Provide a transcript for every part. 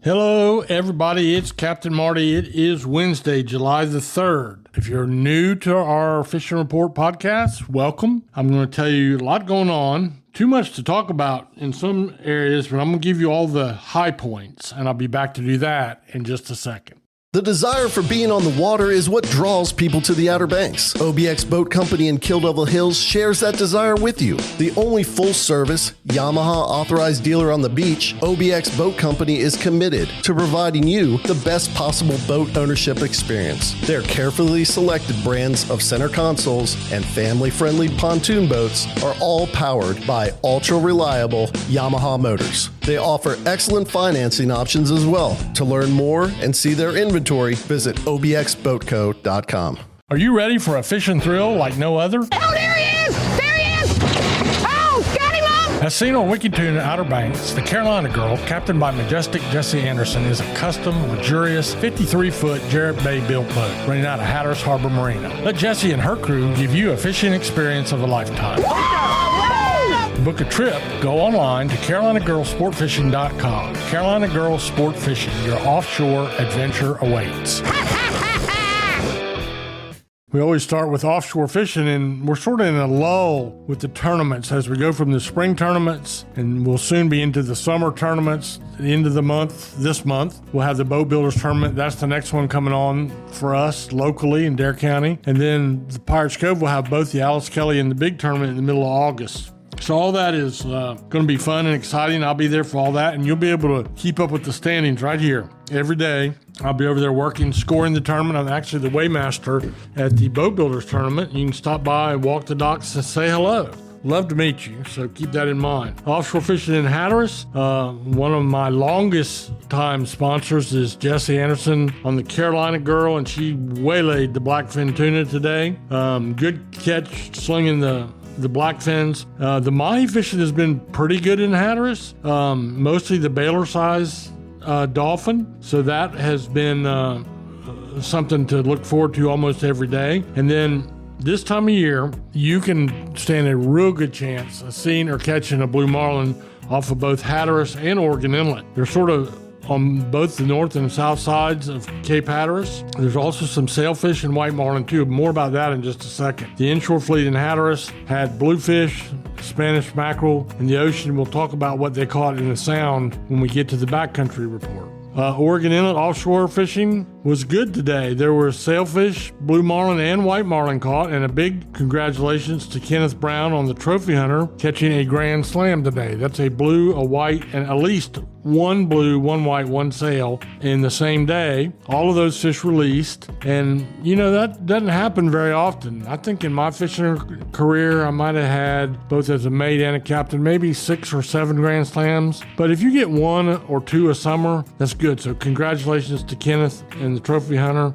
Hello, everybody. It's Captain Marty. It is Wednesday, July the 3rd. If you're new to our Fishing Report podcast, welcome. I'm going to tell you a lot going on. Too much to talk about in some areas, but I'm going to give you all the high points, and I'll be back to do that in just a second. The desire for being on the water is what draws people to the Outer Banks. OBX Boat Company in Kill Devil Hills shares that desire with you. The only full-service, Yamaha authorized dealer on the beach, OBX Boat Company is committed to providing you the best possible boat ownership experience. Their carefully selected brands of center consoles and family-friendly pontoon boats are all powered by ultra-reliable Yamaha motors. They offer excellent financing options as well. To learn more and see their inventory, visit obxboatco.com. Are you ready for a fishing thrill like no other? Oh, there he is! There he is! Oh, got him up! As seen on WikiTune Outer Banks, the Carolina Girl, captained by majestic Jesse Anderson, is a custom, luxurious, 53-foot Jarrett Bay built boat running out of Hatteras Harbor Marina. Let Jesse and her crew give you a fishing experience of a lifetime. To book a trip, go online to CarolinaGirlSportFishing.com. Carolina Girl Sport Fishing, your offshore adventure awaits. We always start with offshore fishing, and we're sort of in a lull with the tournaments as we go from the spring tournaments, and we'll soon be into the summer tournaments. At the end of the month, this month, we'll have the Boat Builders Tournament. That's the next one coming on for us locally in Dare County. And then the Pirates Cove will have both the Alice Kelly and the big tournament in the middle of August. So all that is going to be fun and exciting. I'll be there for all that, and you'll be able to keep up with the standings right here every day. I'll be over there working, scoring the tournament. I'm actually the weighmaster at the Boat Builders Tournament. You can stop by and walk the docks and say hello. Love to meet you, so keep that in mind. Offshore fishing in Hatteras. One of my longest time sponsors is Jesse Anderson on the Carolina Girl, and she waylaid the blackfin tuna today. Good catch, slinging the black fins. The mahi fishing has been pretty good in Hatteras, mostly the Baylor size dolphin. So that has been something to look forward to almost every day. And then this time of year, you can stand a real good chance of seeing or catching a blue marlin off of both Hatteras and Oregon Inlet. They're sort of on both the north and south sides of Cape Hatteras. There's also some sailfish and white marlin too. More about that in just a second. The inshore fleet in Hatteras had bluefish, Spanish mackerel in the ocean. We'll talk about what they caught in the sound when we get to the backcountry report. Oregon Inlet offshore fishing was good today. There were sailfish, blue marlin, and white marlin caught, and a big congratulations to Kenneth Brown on the Trophy Hunter catching a grand slam today. That's a blue, a white, and at least one blue, one white, one sail in the same day. All of those fish released, and you know, that doesn't happen very often. I think in my fishing career, I might have had, both as a mate and a captain, maybe 6 or 7 grand slams. But if you get 1 or 2 a summer, that's good. So congratulations to Kenneth and the Trophy Hunter.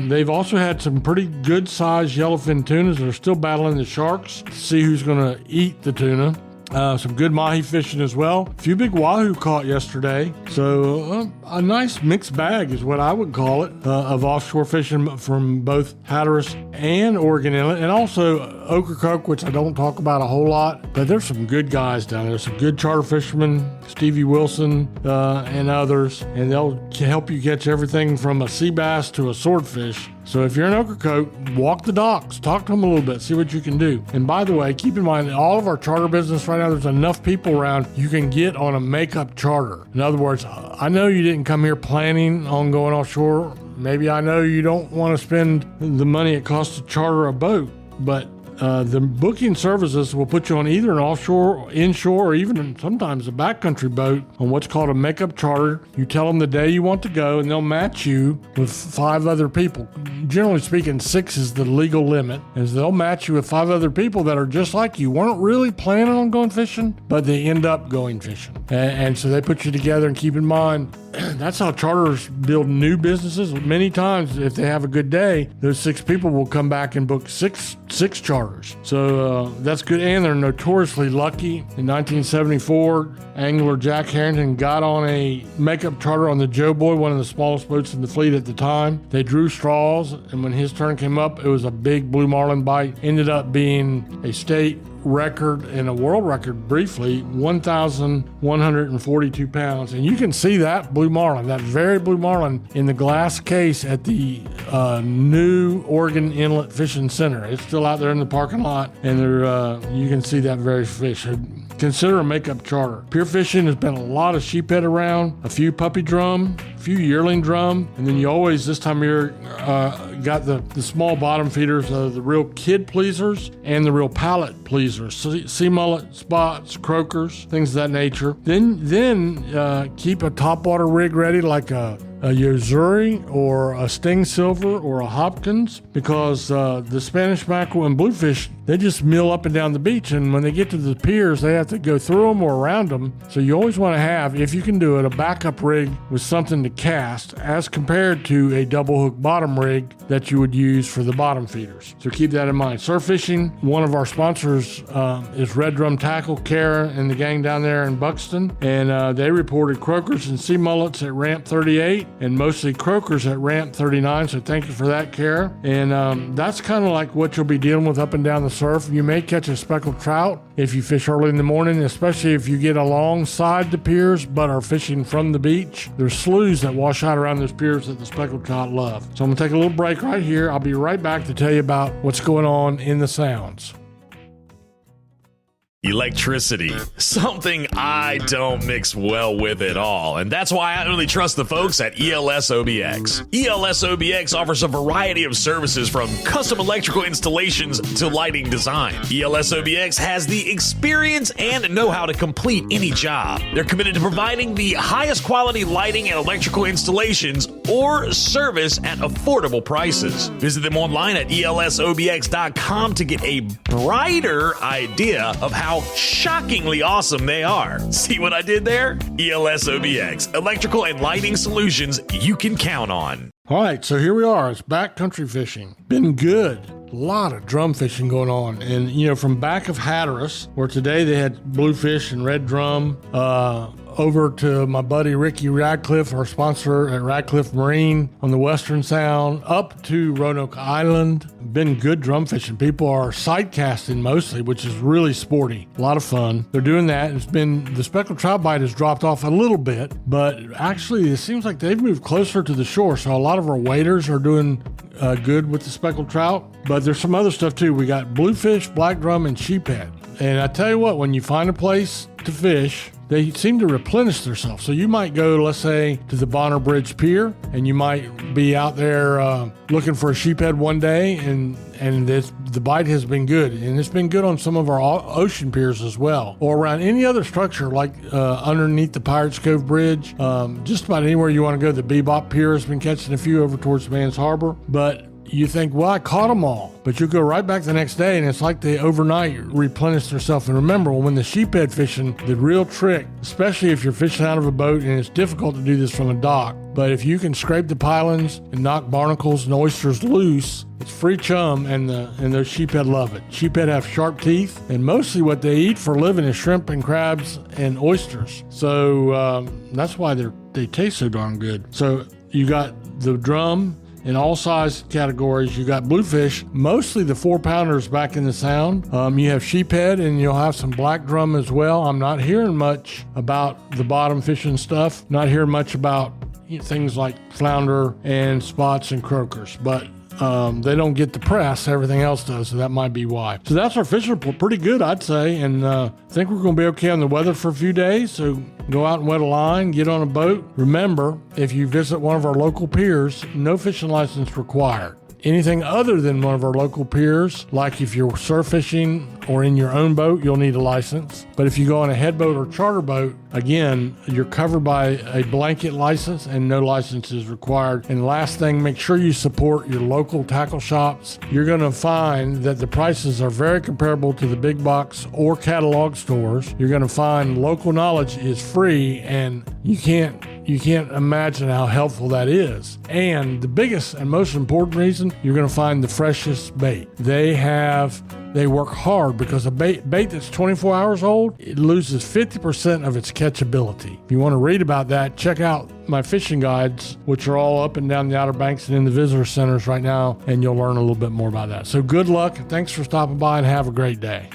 They've also had some pretty good sized yellowfin tunas that are still battling the sharks to see who's going to eat the tuna. Some good mahi fishing as well. A few big wahoo caught yesterday. So a nice mixed bag is what I would call it of offshore fishing from both Hatteras and Oregon Inlet, and also Ocracoke, which I don't talk about a whole lot, but there's some good guys down there. Some good charter fishermen, Stevie Wilson and others, and they'll help you catch everything from a sea bass to a swordfish. So if you're in Ocracoke, walk the docks, talk to them a little bit, see what you can do. And by the way, keep in mind, all of our charter business right now, there's enough people around you can get on a makeup charter. In other words, I know you didn't come here planning on going offshore. Maybe I know you don't want to spend the money it costs to charter a boat, but the booking services will put you on either an offshore, inshore, or even sometimes a backcountry boat on what's called a makeup charter. You tell them the day you want to go, and they'll match you with 5 other people. Generally speaking, 6 is the legal limit, and they'll match you with 5 other people that are just like you, weren't really planning on going fishing, but they end up going fishing. And so they put you together, and keep in mind, that's how charters build new businesses. Many times, if they have a good day, those 6 people will come back and book six charters. So that's good, and they're notoriously lucky. In 1974, angler Jack Harrington got on a makeup charter on the Joe Boy, one of the smallest boats in the fleet at the time. They drew straws, and when his turn came up, it was a big blue marlin bite. Ended up being a state record and a world record briefly, 1,142 pounds. And you can see that blue marlin, that very blue marlin, in the glass case at the new Oregon Inlet Fishing Center. It's still out there in the parking lot, and you can see that very fish. Consider a makeup charter. Pier fishing has been a lot of sheephead around, a few puppy drum, a few yearling drum, and then you always, this time of year, got the small bottom feeders, the real kid pleasers and the real palate pleasers. Sea mullet, spots, croakers, things of that nature. Then keep a topwater rig ready like a Yozuri or a Sting Silver or a Hopkins, because the Spanish mackerel and bluefish, they just mill up and down the beach, and when they get to the piers, they have to go through them or around them. So you always want to have, if you can do it, a backup rig with something to cast as compared to a double hook bottom rig that you would use for the bottom feeders. So keep that in mind. Surf fishing, one of our sponsors is Red Drum Tackle, Kara and the gang down there in Buxton, and they reported croakers and sea mullets at ramp 38 and mostly croakers at ramp 39. So thank you for that, Kara. And that's kind of like what you'll be dealing with up and down the surf. You may catch a speckled trout if you fish early in the morning, especially if you get alongside the piers but are fishing from the beach. There's sloughs that wash out around those piers that the speckled trout love. So I'm going to take a little break right here. I'll be right back to tell you about what's going on in the sounds. Electricity, something I don't mix well with at all, and that's why I only trust the folks at ELS OBX. ELS OBX offers a variety of services from custom electrical installations to lighting design. ELS OBX has the experience and know-how to complete any job. They're committed to providing the highest quality lighting and electrical installations or service at affordable prices. Visit them online at elsobx.com to get a brighter idea of how shockingly awesome they are. See what I did there? ELS OBX, electrical and lighting solutions you can count on. All right, so here we are. It's backcountry fishing. Been good. A lot of drum fishing going on. And, from back of Hatteras, where today they had bluefish and red drum, over to my buddy Ricky Radcliffe, our sponsor at Radcliffe Marine on the Western Sound, up to Roanoke Island. Been good drum fishing. People are sight casting mostly, which is really sporty. A lot of fun. They're doing that. The speckled trout bite has dropped off a little bit, but actually it seems like they've moved closer to the shore. So a lot of our waders are doing good with the speckled trout, but there's some other stuff too. We got bluefish, black drum, and sheephead. And I tell you what, when you find a place to fish, they seem to replenish themselves. So you might go, let's say, to the Bonner Bridge Pier, and you might be out there looking for a sheephead one day, and the bite has been good. And it's been good on some of our ocean piers as well, or around any other structure like underneath the Pirates Cove Bridge. Just about anywhere you want to go. The Bebop Pier has been catching a few over towards Mans Harbor. But you think, well, I caught them all. But you go right back the next day, and it's like they overnight replenish themselves. And remember, when the sheephead fishing, the real trick, especially if you're fishing out of a boat, and it's difficult to do this from a dock, but if you can scrape the pilings and knock barnacles and oysters loose, it's free chum, and those sheephead love it. Sheephead have sharp teeth, and mostly what they eat for a living is shrimp and crabs and oysters. So that's why they taste so darn good. So you got the drum in all size categories. You got bluefish, mostly the 4-pounders back in the sound. You have sheephead, and you'll have some black drum as well. I'm not hearing much about the bottom fishing stuff. Not hearing much about things like flounder and spots and croakers, but they don't get the press everything else does, so that might be why. So that's our fishing report. Pretty good, I'd say, and I think we're going to be okay on the weather for a few days. So go out and wet a line, get on a boat. Remember, if you visit one of our local piers, no fishing license required. Anything other than one of our local piers, like if you're surf fishing or in your own boat, you'll need a license. But if you go on a headboat or charter boat, again, you're covered by a blanket license and no license is required. And last thing, make sure you support your local tackle shops. You're going to find that the prices are very comparable to the big box or catalog stores. You're going to find local knowledge is free, and you can't imagine how helpful that is. And the biggest and most important reason, you're going to find the freshest bait. They work hard, because a bait that's 24 hours old, it loses 50% of its catchability. If you want to read about that, check out my fishing guides, which are all up and down the Outer Banks and in the visitor centers right now, and you'll learn a little bit more about that. So good luck. Thanks for stopping by, and have a great day.